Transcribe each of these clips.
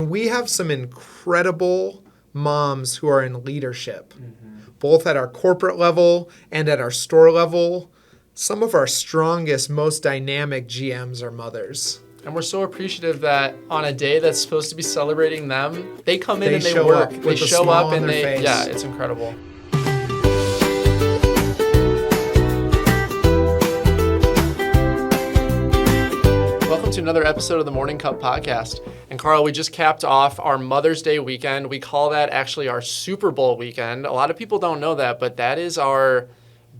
And we have some incredible moms who are in leadership, both at our corporate level and at our store level. Some of our strongest, most dynamic GMs are mothers. And we're so appreciative that on a day that's supposed to be celebrating them, they come in and they show work. up They with a show smile up on and their face. yeah, it's incredible. Welcome to another episode of the Morning Cup podcast. And Carl, we just capped off our Mother's Day weekend. We call that actually our Super Bowl weekend. A lot of people don't know that, but that is our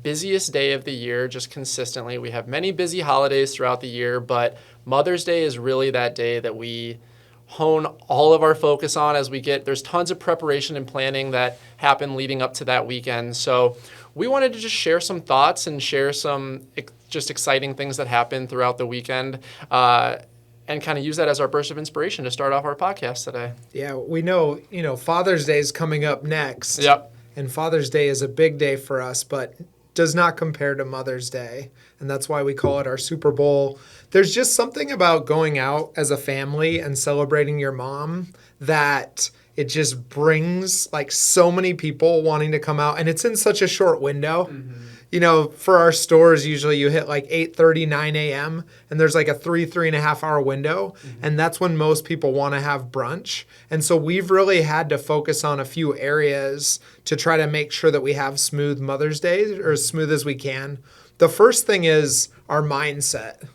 busiest day of the year, just consistently. We have many busy holidays throughout the year, but Mother's Day is really that day that we hone all of our focus on there's tons of preparation and planning that happen leading up to that weekend. So we wanted to just share some thoughts and share some just exciting things that happened throughout the weekend and kind of use that as our burst of inspiration to start off our podcast today. Yeah, we know, Father's Day is coming up next. Yep. And Father's Day is a big day for us, but does not compare to Mother's Day. And that's why we call it our Super Bowl. There's just something about going out as a family and celebrating your mom that it just brings like so many people wanting to come out. And it's in such a short window. For our stores, usually you hit like 8:30, 9 a.m. and there's like a 3.5 hour window. And that's when most people want to have brunch. And so we've really had to focus on a few areas to try to make sure that we have smooth Mother's Day or as smooth as we can. The first thing is our mindset.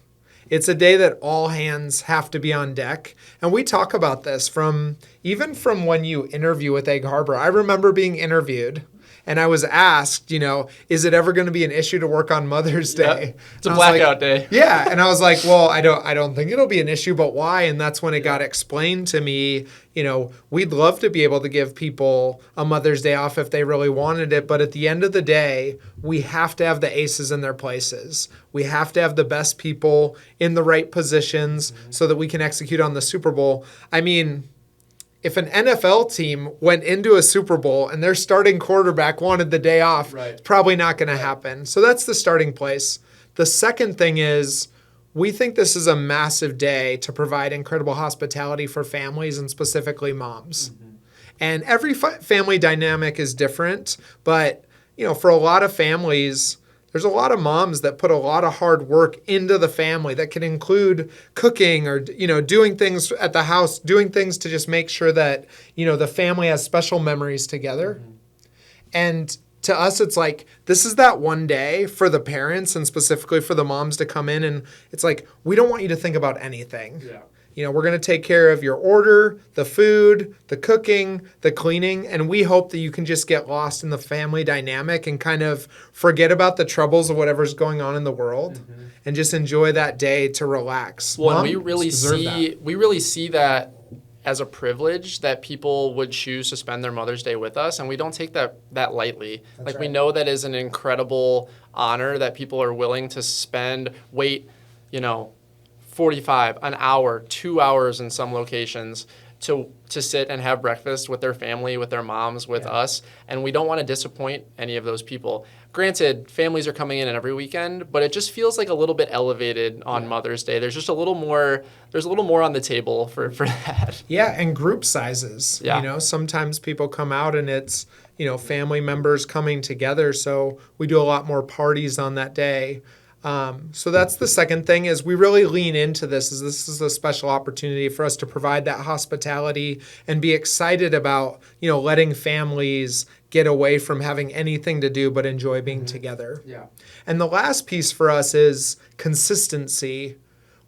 It's a day that all hands have to be on deck. And we talk about this even from when you interview with Egg Harbor. I remember being interviewed and I was asked, is it ever going to be an issue to work on Mother's Day? Yep. It's a blackout day. Yeah. And I was like, well, I don't think it'll be an issue, but why? And that's when it got explained to me, we'd love to be able to give people a Mother's Day off if they really wanted it. But at the end of the day, we have to have the aces in their places. We have to have the best people in the right positions so that we can execute on the Super Bowl. I mean, if an NFL team went into a Super Bowl and their starting quarterback wanted the day off, It's probably not going to happen. So that's the starting place. The second thing is we think this is a massive day to provide incredible hospitality for families and specifically moms. And every family dynamic is different, but for a lot of families, there's a lot of moms that put a lot of hard work into the family that can include cooking or, doing things at the house, doing things to just make sure that, the family has special memories together. And to us, it's like, this is that one day for the parents and specifically for the moms to come in. And it's like, we don't want you to think about anything. We're going to take care of your order, the food, the cooking, the cleaning, and we hope that you can just get lost in the family dynamic and kind of forget about the troubles of whatever's going on in the world and just enjoy that day to relax. Well, we really see that as a privilege that people would choose to spend their Mother's Day with us, and we don't take that lightly. That's right. We know that is an incredible honor that people are willing to wait, 45, an hour, 2 hours in some locations to sit and have breakfast with their family, with their moms, with us. And we don't want to disappoint any of those people. Granted, families are coming in every weekend, but it just feels like a little bit elevated on Mother's Day. There's just a little more on the table for that. Yeah, and group sizes. Sometimes people come out and it's, family members coming together. So we do a lot more parties on that day. So that's the second thing is we really lean into this is a special opportunity for us to provide that hospitality and be excited about, letting families get away from having anything to do but enjoy being together. Yeah. And the last piece for us is consistency.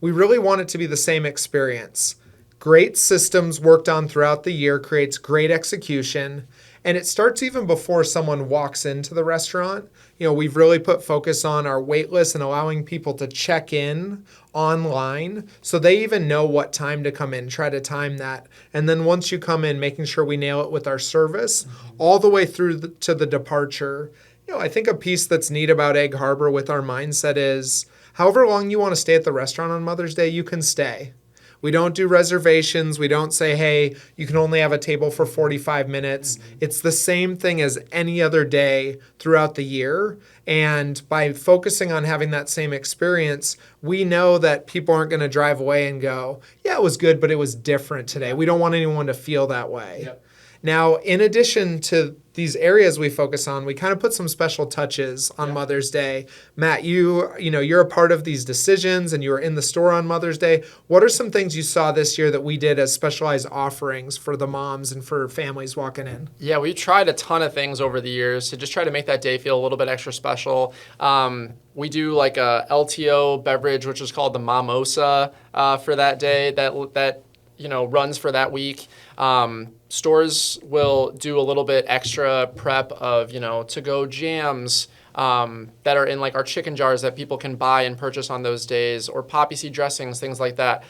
We really want it to be the same experience. Great systems worked on throughout the year creates great execution. And it starts even before someone walks into the restaurant. We've really put focus on our wait list and allowing people to check in online so they even know what time to come in, try to time that. And then once you come in, making sure we nail it with our service all the way through to the departure. I think a piece that's neat about Egg Harbor with our mindset is however long you want to stay at the restaurant on Mother's Day, you can stay. We don't do reservations. We don't say, hey, you can only have a table for 45 minutes. It's the same thing as any other day throughout the year. And by focusing on having that same experience, we know that people aren't going to drive away and go, yeah, it was good, but it was different today. We don't want anyone to feel that way. Yep. Now, in addition to these areas we focus on, we kind of put some special touches on Mother's Day. Matt, you're a part of these decisions and you were in the store on Mother's Day. What are some things you saw this year that we did as specialized offerings for the moms and for families walking in? Yeah, we tried a ton of things over the years to just try to make that day feel a little bit extra special. We do like a LTO beverage, which is called the Mimosa for that day that runs for that week. Stores will do a little bit extra prep of, to-go jams that are in like our chicken jars that people can buy and purchase on those days, or poppy seed dressings, things like that.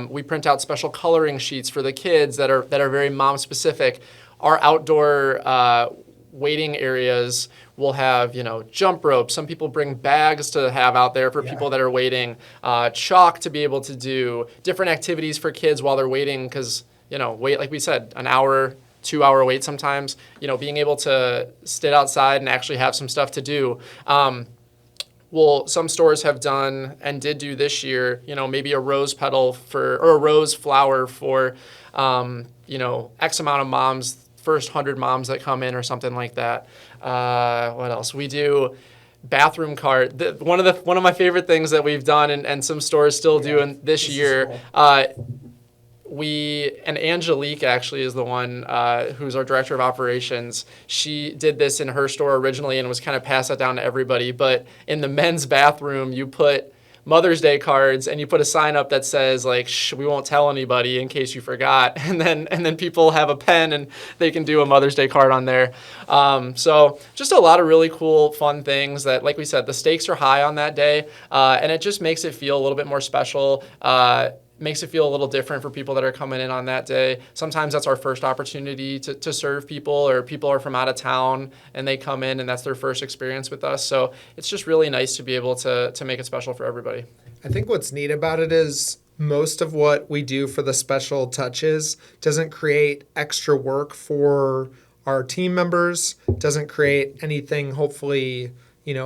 We print out special coloring sheets for the kids that are very mom specific. Our outdoor waiting areas will have, jump ropes. Some people bring bags to have out there for people that are waiting, chalk to be able to do different activities for kids while they're waiting because, wait, like we said, an hour, 2-hour wait sometimes, being able to sit outside and actually have some stuff to do. Well, some stores have done and did do this year, maybe a rose petal or a rose flower for, X amount of moms, first 100 moms that come in or something like that. What else? We do bathroom cart. One of my favorite things that we've done and some stores still do this year. And Angelique actually is the one who's our director of operations. She did this in her store originally and was kind of passed that down to everybody. But in the men's bathroom, you put Mother's Day cards and you put a sign up that says like, we won't tell anybody in case you forgot. And then people have a pen and they can do a Mother's Day card on there. So just a lot of really cool, fun things that, like we said, the stakes are high on that day. And it just makes it feel a little bit more special. Makes it feel a little different for people that are coming in on that day. Sometimes that's our first opportunity to serve people, or people are from out of town and they come in and that's their first experience with us. So it's just really nice to be able to make it special for everybody. I think what's neat about it is most of what we do for the special touches doesn't create extra work for our team members, doesn't create anything, hopefully,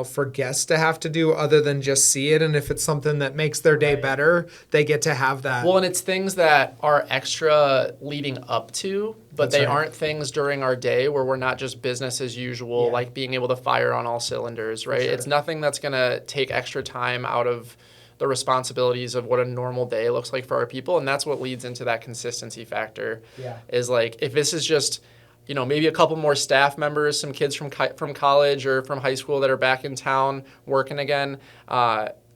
for guests to have to do other than just see it. And if it's something that makes their day better, they get to have that. Well, and it's things that are extra leading up to, but they aren't things during our day where we're not just business as usual, like being able to fire on all cylinders, right? Sure. It's nothing that's going to take extra time out of the responsibilities of what a normal day looks like for our people. And that's what leads into that consistency factor is like, if this is just, maybe a couple more staff members, some kids from college or from high school that are back in town working again,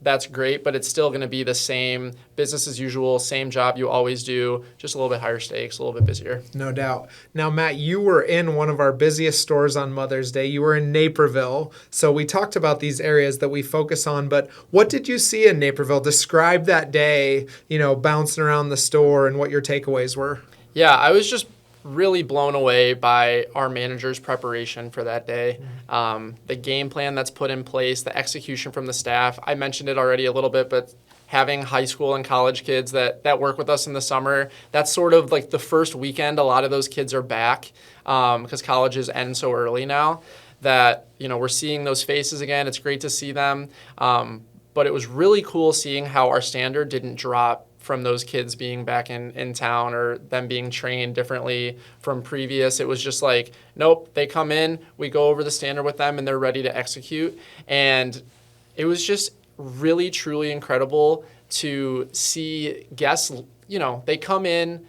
that's great, but it's still going to be the same business as usual, same job you always do, just a little bit higher stakes, a little bit busier. No doubt. Now, Matt, you were in one of our busiest stores on Mother's Day. You were in Naperville. So we talked about these areas that we focus on, but what did you see in Naperville? Describe that day, bouncing around the store and what your takeaways were. Yeah, I was just really blown away by our manager's preparation for that day. The game plan that's put in place, the execution from the staff. I mentioned it already a little bit, but having high school and college kids that work with us in the summer, that's sort of like the first weekend a lot of those kids are back because colleges end so early now that, we're seeing those faces again. It's great to see them. But it was really cool seeing how our standard didn't drop from those kids being back in town or them being trained differently from previous. It was just like, nope, they come in, we go over the standard with them, and they're ready to execute. And it was just really, truly incredible to see guests, they come in,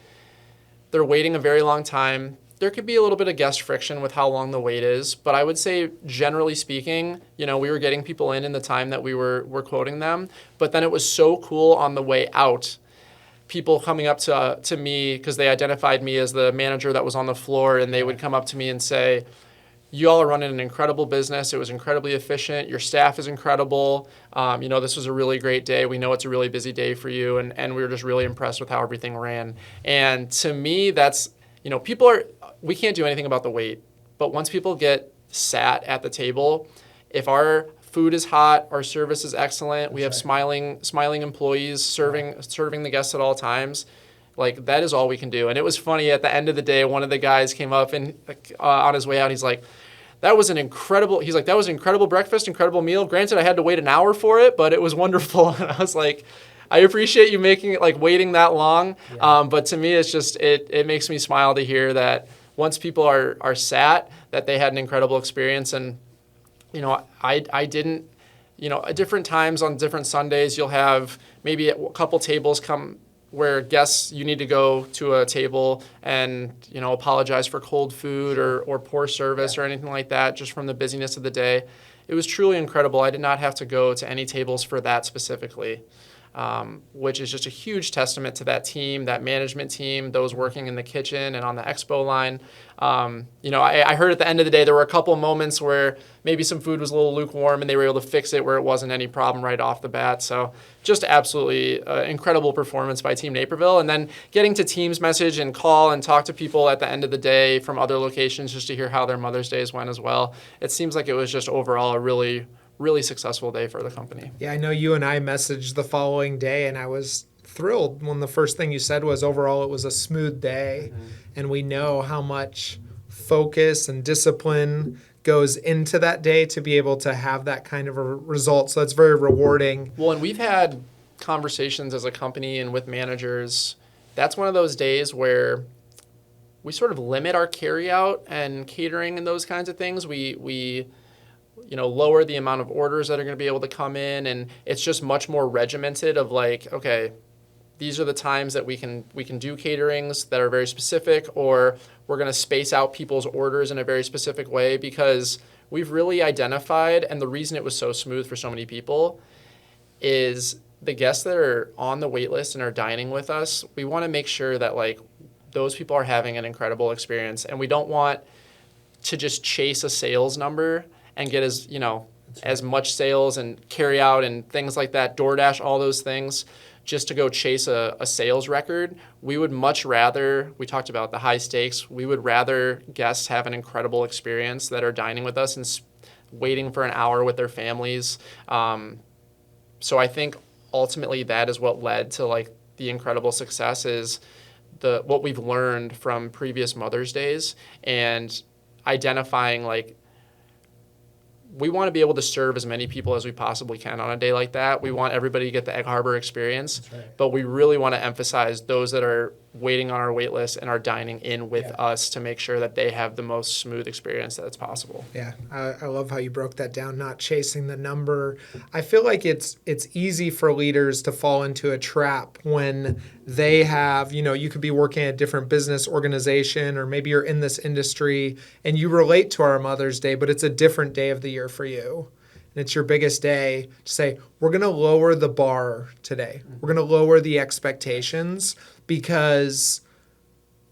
they're waiting a very long time. There could be a little bit of guest friction with how long the wait is, but I would say, generally speaking, we were getting people in the time that we were quoting them. But then it was so cool on the way out, people coming up to me because they identified me as the manager that was on the floor, and they would come up to me and say, you all are running an incredible business. It was incredibly efficient. Your staff is incredible. This was a really great day. We know it's a really busy day for you, and we were just really impressed with how everything ran. And to me, that's, we can't do anything about the wait, but once people get sat at the table, if our food is hot, our service is excellent, we have right. smiling employees serving the guests at all times. Like, that is all we can do. And it was funny, at the end of the day, one of the guys came up and on his way out, he's like, that was an incredible breakfast, incredible meal. Granted, I had to wait an hour for it, but it was wonderful. And I was like, I appreciate you making it, like, waiting that long. Yeah. But to me, it's just, it makes me smile to hear that once people are sat, that they had an incredible experience. And, I didn't, at different times on different Sundays, you'll have maybe a couple tables come where guests, you need to go to a table and, apologize for cold food or poor service or anything like that, just from the busyness of the day. It was truly incredible. I did not have to go to any tables for that specifically, which is just a huge testament to that team, that management team, those working in the kitchen and on the expo line. I heard at the end of the day, there were a couple moments where maybe some food was a little lukewarm and they were able to fix it where it wasn't any problem right off the bat. So just absolutely incredible performance by Team Naperville. And then getting to Team's message and call and talk to people at the end of the day from other locations just to hear how their Mother's Days went as well. It seems like it was just overall a really, really successful day for the company. Yeah, I know you and I messaged the following day, and I was thrilled when the first thing you said was overall it was a smooth day. Mm-hmm. And we know how much focus and discipline goes into that day to be able to have that kind of a result. So it's very rewarding. Well, and we've had conversations as a company and with managers. That's one of those days where we sort of limit our carryout and catering and those kinds of things. We lower the amount of orders that are going to be able to come in, and it's just much more regimented of like, okay, these are the times that we can do caterings that are very specific, or we're going to space out people's orders in a very specific way, because we've really identified, and the reason it was so smooth for so many people is the guests that are on the wait list and are dining with us, we want to make sure that like those people are having an incredible experience, and we don't want to just chase a sales number and get as much sales and carry out and things like that, DoorDash, all those things, just to go chase a sales record. We would much rather, we talked about the high stakes, we would rather guests have an incredible experience that are dining with us and waiting for an hour with their families. So I think ultimately that is what led to like the incredible success is what we've learned from previous Mother's Days and identifying like, we want to be able to serve as many people as we possibly can on a day like that. We want everybody to get the Egg Harbor experience, right. But we really want to emphasize those that are waiting on our wait list and are dining in with us to make sure that they have the most smooth experience that's possible. Yeah, I love how you broke that down, not chasing the number. I feel like it's easy for leaders to fall into a trap when they have, you could be working at a different business organization, or maybe you're in this industry and you relate to our Mother's Day, but it's a different day of the year for you. And it's your biggest day to say, we're going to lower the bar today. We're going to lower the expectations because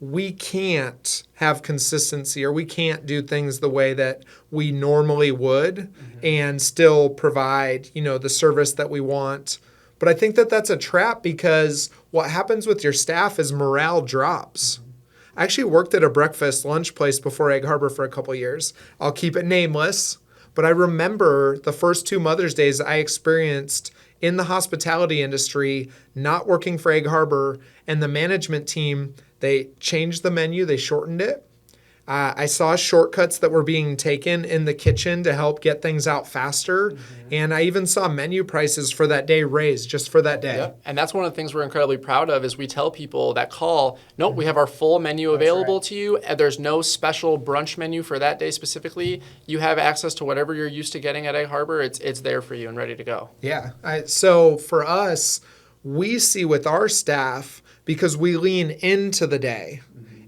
we can't have consistency, or we can't do things the way that we normally would and still provide, the service that we want. But I think that that's a trap, because what happens with your staff is morale drops. I actually worked at a breakfast lunch place before Egg Harbor for a couple of years. I'll keep it nameless, but I remember the first 2 Mother's Days I experienced in the hospitality industry, not working for Egg Harbor, and the management team, they changed the menu, they shortened it. I saw shortcuts that were being taken in the kitchen to help get things out faster. Mm-hmm. And I even saw menu prices for that day raised just for that day. Yep. And that's one of the things we're incredibly proud of is we tell people that call, nope, we have our full menu available to you. And there's no special brunch menu for that day specifically. You have access to whatever you're used to getting at Egg Harbor. It's there for you and ready to go. Yeah. So for us, we see with our staff, because we lean into the day,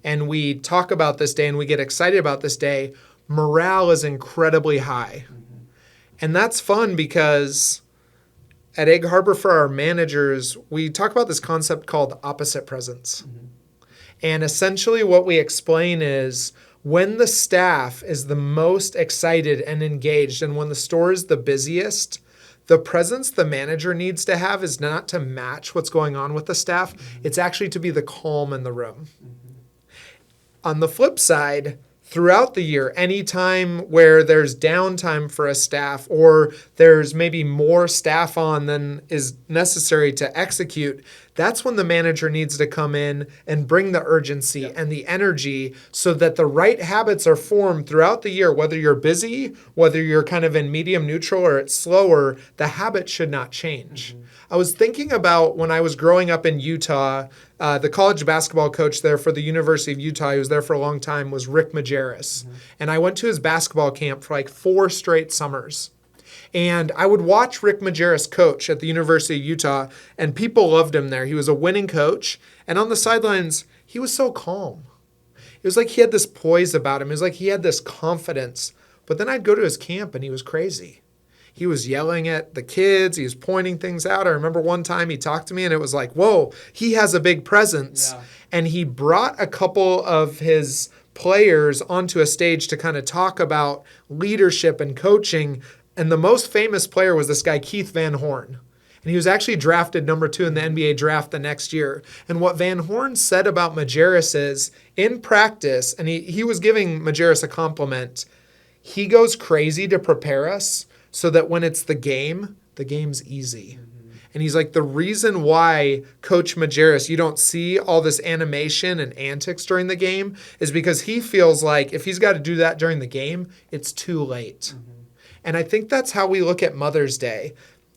and we talk about this day and we get excited about this day, morale is incredibly high. Mm-hmm. And that's fun because at Egg Harbor for our managers, we talk about this concept called opposite presence. Mm-hmm. And essentially what we explain is when the staff is the most excited and engaged and when the store is the busiest, the presence the manager needs to have is not to match what's going on with the staff. Mm-hmm. It's actually to be the calm in the room. Mm-hmm. On the flip side, throughout the year, any time where there's downtime for a staff or there's maybe more staff on than is necessary to execute, that's when the manager needs to come in and bring the urgency and the energy so that the right habits are formed throughout the year. Whether you're busy, whether you're kind of in medium neutral or it's slower, the habit should not change. I was thinking about when I was growing up in Utah, the college basketball coach there for the University of Utah, who was there for a long time, was Rick Majerus. And I went to his basketball camp for like 4 straight summers. And I would watch Rick Majerus coach at the University of Utah, and people loved him there. He was a winning coach. And on the sidelines, he was so calm. It was like he had this poise about him. It was like he had this confidence. But then I'd go to his camp, and he was crazy. He was yelling at the kids. He was pointing things out. I remember one time he talked to me and it was like, whoa, he has a big presence. Yeah. And he brought a couple of his players onto a stage to kind of talk about leadership and coaching. And the most famous player was this guy, Keith Van Horn. And he was actually drafted number 2 in the NBA draft the next year. And what Van Horn said about Majerus is, in practice, and he was giving Majerus a compliment, he goes crazy to prepare us so that when it's the game's easy. And he's like, the reason why Coach Majerus, you don't see all this animation and antics during the game is because he feels like if he's got to do that during the game, it's too late. And I think that's how we look at Mother's Day.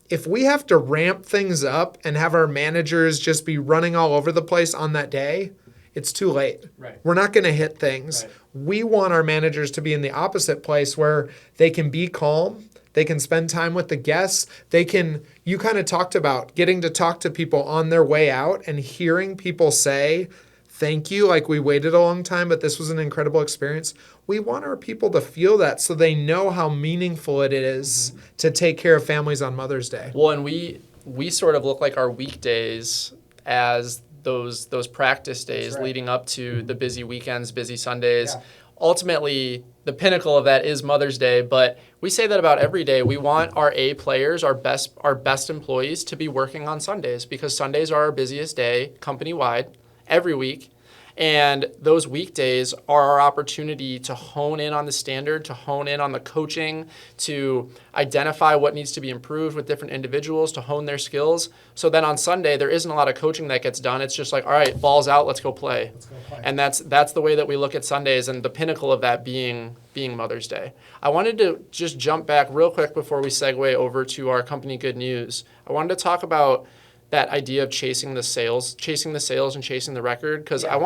If we have to ramp things up and have our managers just be running all over the place on that day, it's too late. Right. We're not going to hit things. Right. We want our managers to be in the opposite place where they can be calm. They can spend time with the guests. You kind of talked about getting to talk to people on their way out and hearing people say, thank you, like we waited a long time, but this was an incredible experience. We want our people to feel that so they know how meaningful it is to take care of families on Mother's Day. Well, and we sort of look like our weekdays as those practice days leading up to the busy weekends, busy Sundays. Yeah. Ultimately, the pinnacle of that is Mother's Day, but we say that about every day. We want our A players, our best employees to be working on Sundays because Sundays are our busiest day company-wide every week. And those weekdays are our opportunity to hone in on the standard, to hone in on the coaching, to identify what needs to be improved with different individuals, to hone their skills. So then on Sunday, there isn't a lot of coaching that gets done. It's just like, all right, ball's out, let's go play. And that's the way that we look at Sundays, and the pinnacle of that being Mother's Day. I wanted to just jump back real quick before we segue over to our company good news. I wanted to talk about that idea of chasing the sales and chasing the record, because I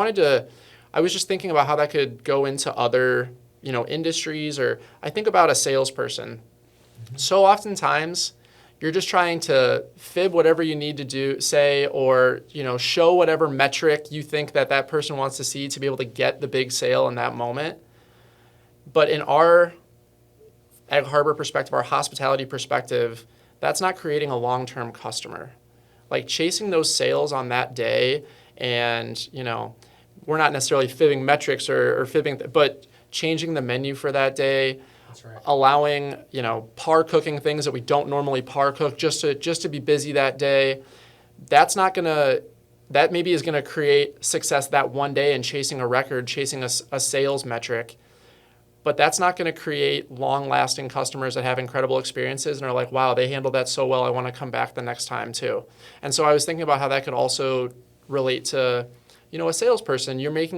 was just thinking about how that could go into other, industries, or I think about a salesperson. So oftentimes you're just trying to fib whatever you need to say, or, show whatever metric you think that person wants to see to be able to get the big sale in that moment. But in our Egg Harbor perspective, our hospitality perspective, that's not creating a long-term customer. Like chasing those sales on that day, and we're not necessarily fibbing metrics or fibbing, but changing the menu for that day, allowing par cooking things that we don't normally par cook just to be busy that day. That maybe is gonna create success that one day in chasing a record, chasing a sales metric. But that's not going to create long-lasting customers that have incredible experiences and are like, wow, they handled that so well, I want to come back the next time too. And so I was thinking about how that could also relate to, a salesperson. You want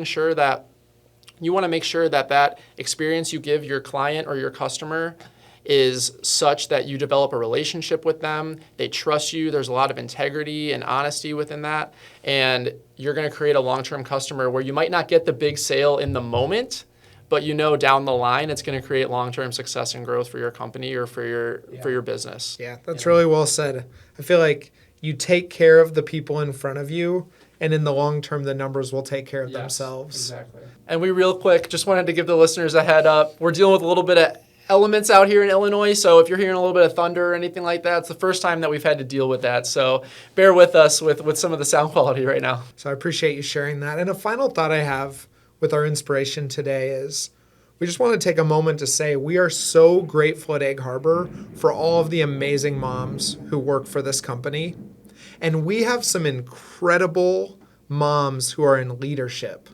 to make sure that experience you give your client or your customer is such that you develop a relationship with them, they trust you, there's a lot of integrity and honesty within that, and you're going to create a long-term customer where you might not get the big sale in the moment, but down the line it's going to create long-term success and growth for your company or for your business. Yeah, that's really well said. I feel like you take care of the people in front of you, and in the long term, the numbers will take care of themselves. Exactly. And we real quick just wanted to give the listeners a head up. We're dealing with a little bit of elements out here in Illinois, so if you're hearing a little bit of thunder or anything like that, it's the first time that we've had to deal with that. So bear with us with some of the sound quality right now. So I appreciate you sharing that. And a final thought I have with our inspiration today is we just want to take a moment to say we are so grateful at Egg Harbor for all of the amazing moms who work for this company. And we have some incredible moms who are in leadership.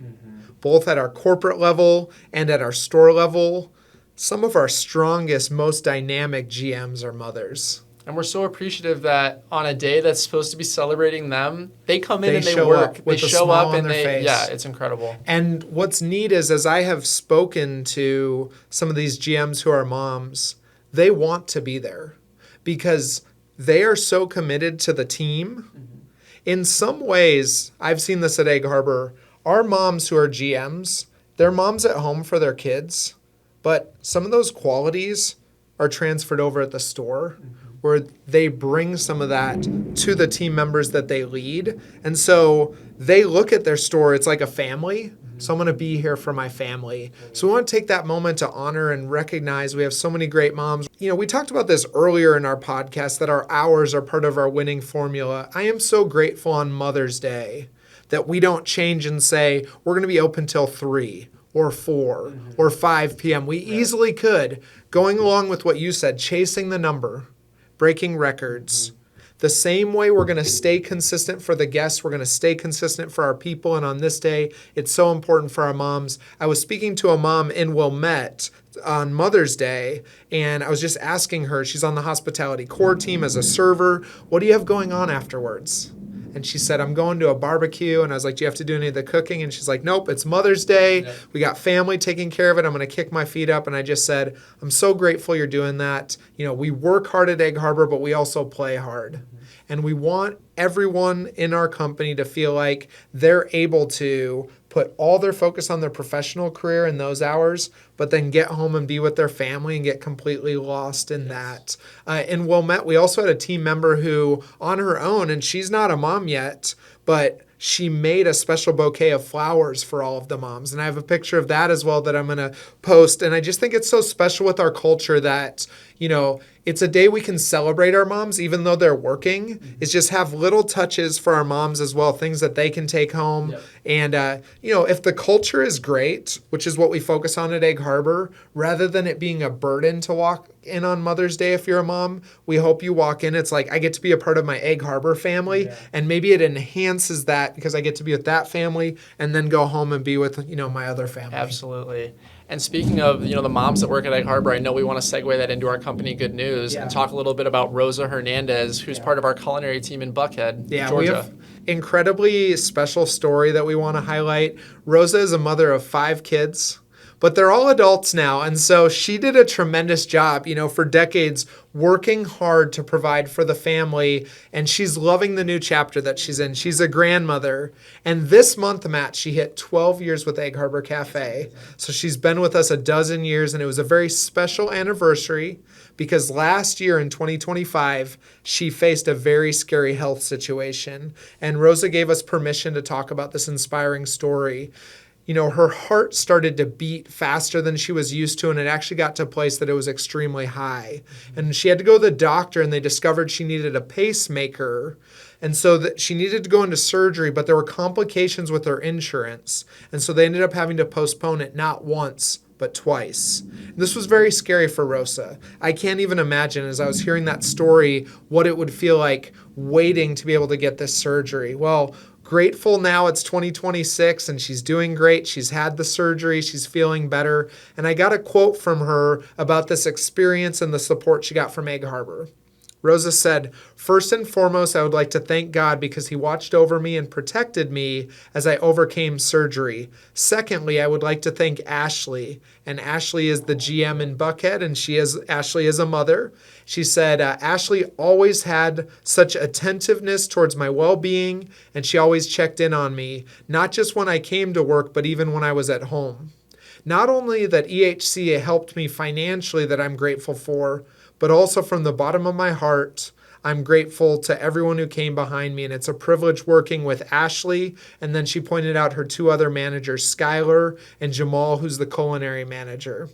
both at our corporate level and at our store level, some of our strongest, most dynamic GMs are mothers. And we're so appreciative that on a day that's supposed to be celebrating them, they come in They and they show work. up with They a show smile up on and their face. yeah, it's incredible. And what's neat is, as I have spoken to some of these GMs who are moms, they want to be there because they are so committed to the team. In some ways, I've seen this at Egg Harbor, our moms who are GMs, they're moms at home for their kids, but some of those qualities are transferred over at the store where they bring some of that to the team members that they lead. And so they look at their store, it's like a family. So I'm going to be here for my family. So we want to take that moment to honor and recognize we have so many great moms. You know, we talked about this earlier in our podcast that our hours are part of our winning formula. I am so grateful on Mother's Day that we don't change and say, we're going to be open till 3 or 4 or 5 p.m. We easily could, going along with what you said, chasing the number, breaking records. The same way we're going to stay consistent for the guests, we're going to stay consistent for our people. And on this day, it's so important for our moms. I was speaking to a mom in Wilmette on Mother's Day, and I was just asking her, she's on the hospitality core team as a server, what do you have going on afterwards? And she said, I'm going to a barbecue. And I was like, do you have to do any of the cooking? And she's like, nope, it's Mother's Day. Yep. We got family taking care of it. I'm going to kick my feet up. And I just said, I'm so grateful you're doing that. You know, we work hard at Egg Harbor, but we also play hard. And we want everyone in our company to feel like they're able to put all their focus on their professional career in those hours, but then get home and be with their family and get completely lost in that. In Wilmette, we also had a team member who, on her own, and she's not a mom yet, but she made a special bouquet of flowers for all of the moms. And I have a picture of that as well that I'm going to post. And I just think it's so special with our culture that, you know, it's a day we can celebrate our moms, even though they're working. It's just have little touches for our moms as well, things that they can take home. Yep. And, you know, if the culture is great, which is what we focus on at Egg Harbor, rather than it being a burden to walk in on Mother's Day if you're a mom, we hope you walk in. It's like, I get to be a part of my Egg Harbor family. Yeah. And maybe it enhances that because I get to be with that family and then go home and be with, you know, my other family. Absolutely. And speaking of, you know, the moms that work at Egg Harbor, I know we want to segue that into our company, Good News, and talk a little bit about Rosa Hernandez, who's part of our culinary team in Buckhead, Georgia. We have incredibly special story that we want to highlight. Rosa is a mother of 5 kids, but they're all adults now. And so she did a tremendous job, you know, for decades, working hard to provide for the family. And she's loving the new chapter that she's in. She's a grandmother. And this month, Matt, she hit 12 years with Egg Harbor Cafe. So she's been with us a dozen years. And it was a very special anniversary because last year in 2025, she faced a very scary health situation. And Rosa gave us permission to talk about this inspiring story. You know, her heart started to beat faster than she was used to, and it actually got to a place that it was extremely high. And she had to go to the doctor, and they discovered she needed a pacemaker. And so that she needed to go into surgery, but there were complications with her insurance. And so they ended up having to postpone it not once, but twice. This was very scary for Rosa. I can't even imagine, as I was hearing that story, what it would feel like waiting to be able to get this surgery. Well, grateful now it's 2026 and she's doing great. She's had the surgery. She's feeling better. And I got a quote from her about this experience and the support she got from Egg Harbor. Rosa said, "First and foremost, I would like to thank God because he watched over me and protected me as I overcame surgery. Secondly, I would like to thank Ashley." And Ashley is the GM in Buckhead, and Ashley is a mother. She said, Ashley always had such attentiveness towards my well-being, and she always checked in on me, not just when I came to work, but even when I was at home. Not only that EHC helped me financially that I'm grateful for, but also from the bottom of my heart, I'm grateful to everyone who came behind me, and it's a privilege working with Ashley. And then she pointed out her 2 other managers, Skylar and Jamal, who's the culinary manager.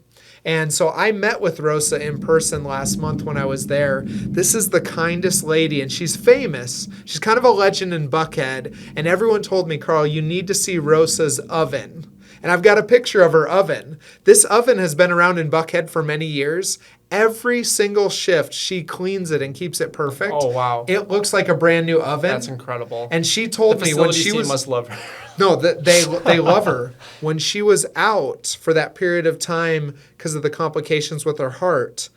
And so I met with Rosa in person last month when I was there. This is the kindest lady, and she's famous. She's kind of a legend in Buckhead. And everyone told me, Carl, you need to see Rosa's oven. And I've got a picture of her oven. This oven has been around in Buckhead for many years. Every single shift, she cleans it and keeps it perfect. Oh, wow. It looks like a brand new oven. That's incredible. And she told me when she was... must love her. No, they love her. When she was out for that period of time because of the complications with her heart,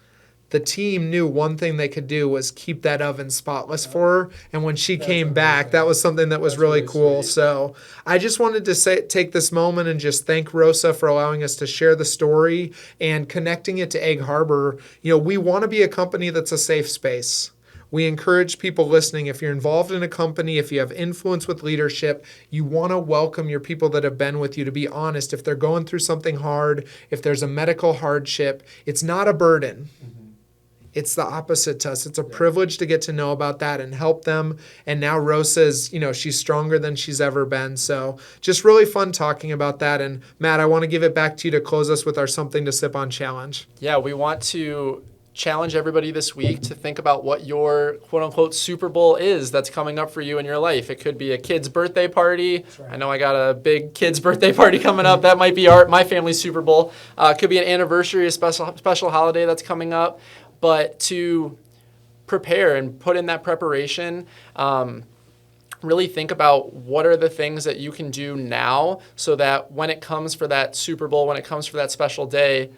the team knew one thing they could do was keep that oven spotless for her. And when she came back, that was something that was really cool. Sweet. So I just wanted to take this moment and just thank Rosa for allowing us to share the story and connecting it to Egg Harbor. We want to be a company that's a safe space. We encourage people listening, if you're involved in a company, if you have influence with leadership, you want to welcome your people that have been with you to be honest. If they're going through something hard, if there's a medical hardship, it's not a burden. Mm-hmm. It's the opposite to us. It's a privilege to get to know about that and help them. And now Rosa's, she's stronger than she's ever been. So just really fun talking about that. And Matt, I want to give it back to you to close us with our Something to Sip On challenge. Yeah, we want to challenge everybody this week to think about what your quote-unquote Super Bowl is that's coming up for you in your life. It could be a kid's birthday party. Right. I know I got a big kid's birthday party coming up. That might be my family's Super Bowl. It could be an anniversary, a special holiday that's coming up. But to prepare and put in that preparation, really think about what are the things that you can do now so that when it comes for that Super Bowl, when it comes for that special day,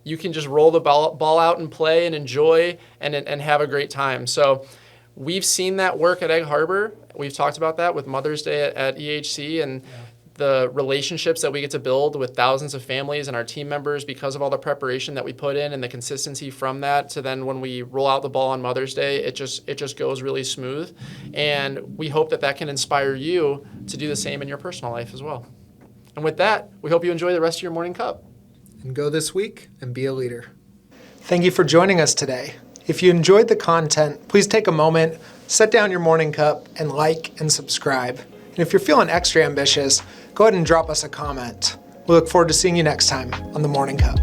you can just roll the ball out and play and enjoy and have a great time. So we've seen that work at Egg Harbor. We've talked about that with Mother's Day at EHC and the relationships that we get to build with thousands of families and our team members because of all the preparation that we put in and the consistency from that to then when we roll out the ball on Mother's Day, it just goes really smooth. And we hope that can inspire you to do the same in your personal life as well. And with that, we hope you enjoy the rest of your morning cup. And go this week and be a leader. Thank you for joining us today. If you enjoyed the content, please take a moment, set down your morning cup, and like and subscribe. And if you're feeling extra ambitious, go ahead and drop us a comment. We look forward to seeing you next time on The Morning Cup.